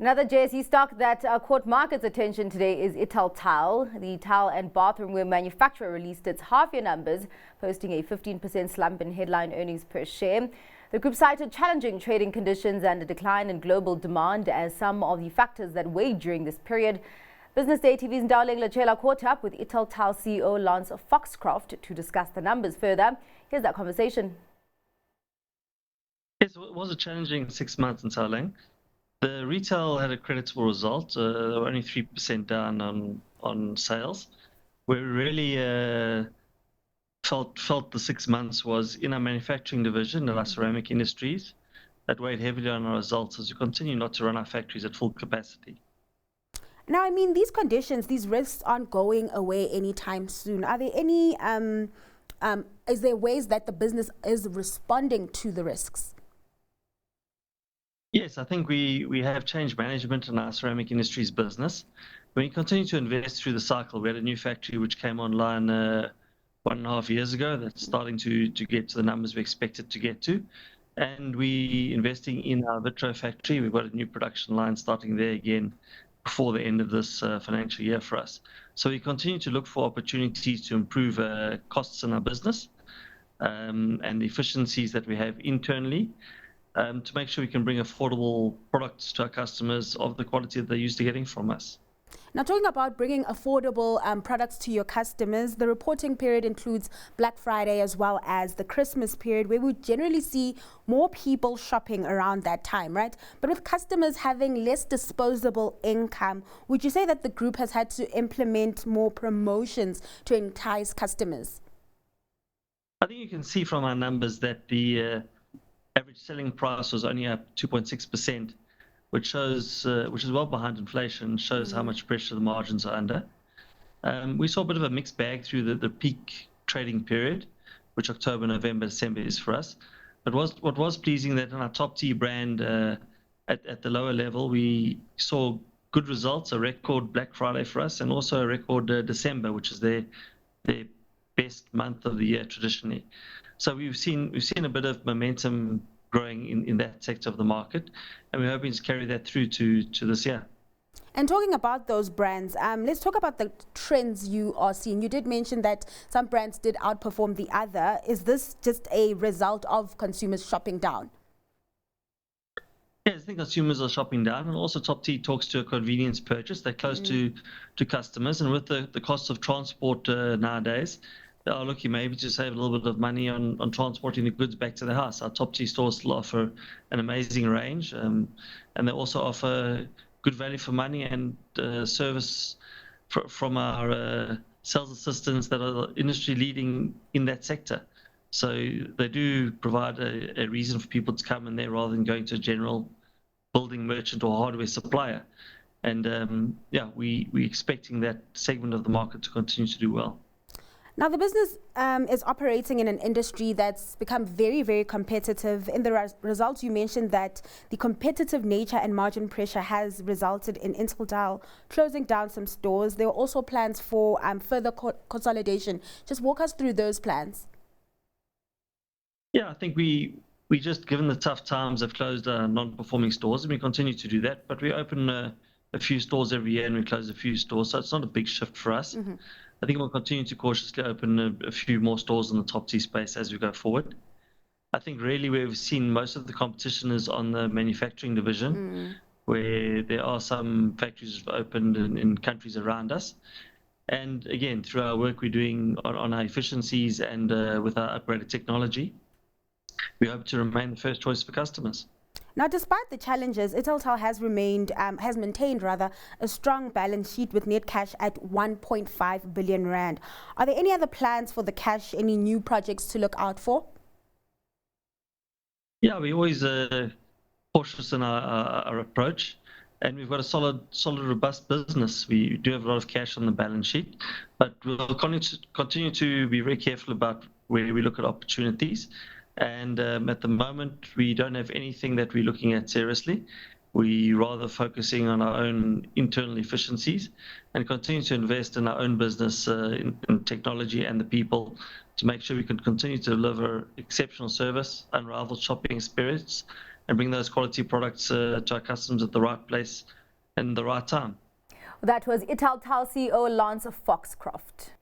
Another JSE stock that caught market's attention today is Italtile. The tile and bathroomware manufacturer released its half-year numbers, posting a 15% slump in headline earnings per share. The group cited challenging trading conditions and a decline in global demand as some of the factors that weighed during this period. Business Day TV's Ndawuleng Lachela caught up with Italtile CEO Lance Foxcroft to discuss the numbers further. Here's that conversation. Yes, it was a challenging 6 months in Ndawuleng. The retail had a creditable result. They were only 3% down on sales. Where we really felt the 6 months was in our manufacturing division and our ceramic industries. That weighed heavily on our results as we continue not to run our factories at full capacity. Now, I mean, these conditions, these risks aren't going away anytime soon. Are there any, is there ways that the business is responding to the risks? Yes, I think we have changed management in our ceramic industries business. We continue to invest through the cycle. We had a new factory which came online 1.5 years ago that's starting to get to the numbers we expected to get to. And we investing in our vitro factory. We've got a new production line starting there again before the end of this financial year for us. So we continue to look for opportunities to improve costs in our business and the efficiencies that we have internally. To make sure we can bring affordable products to our customers of the quality that they're used to getting from us. Now, talking about bringing affordable products to your customers, the reporting period includes Black Friday as well as the Christmas period, where we generally see more people shopping around that time, right? But with customers having less disposable income, would you say that the group has had to implement more promotions to entice customers? I think you can see from our numbers that the average selling price was only up 2.6%, which shows, which is well behind inflation, shows how much pressure the margins are under. We saw a bit of a mixed bag through the peak trading period, which October, November, December is for us. But what was pleasing that in our top tier brand at the lower level, we saw good results, a record Black Friday for us, and also a record December, which is their best month of the year traditionally. So we've seen a bit of momentum growing in that sector of the market, and we're hoping to carry that through to this year. And talking about those brands, let's talk about the trends you are seeing. You did mention that some brands did outperform the other. Is this just a result of consumers shopping down? Yeah, I think consumers are shopping down, and also Top Tea talks to a convenience purchase. They're close to customers, and with the cost of transport nowadays, they are looking maybe to save a little bit of money on transporting the goods back to the house. Our Top Tea stores still offer an amazing range, and they also offer good value for money and service from our sales assistants that are industry leading in that sector. So they do provide a reason for people to come in there rather than going to a general building merchant or hardware supplier. And yeah, we're expecting that segment of the market to continue to do well. Now, the business is operating in an industry that's become very, very competitive. In the results, you mentioned that the competitive nature and margin pressure has resulted in Italtile closing down some stores. There are also plans for further consolidation. Just walk us through those plans. Yeah, I think we just, given the tough times, have closed non-performing stores, and we continue to do that. But we open a few stores every year, and we close a few stores, so it's not a big shift for us. I think we'll continue to cautiously open a few more stores in the Top Tea space as we go forward. I think really where we've seen most of the competition is on the manufacturing division, where there are some factories opened in countries around us. And again, through our work we're doing on our efficiencies and with our upgraded technology, we hope to remain the first choice for customers. Now, despite the challenges, Italtile has maintained a strong balance sheet with net cash at 1.5 billion rand. Are there any other plans for the cash? Any new projects to look out for? Yeah, we always cautious in our approach, and we've got a solid, robust business. We do have a lot of cash on the balance sheet, but we'll continue to be very careful about where we look at opportunities. And at the moment, we don't have anything that we're looking at seriously. We're rather focusing on our own internal efficiencies and continue to invest in our own business, in technology and the people, to make sure we can continue to deliver exceptional service, unrivaled shopping experience, and bring those quality products to our customers at the right place and the right time. That was Italtile CEO Lance Foxcroft.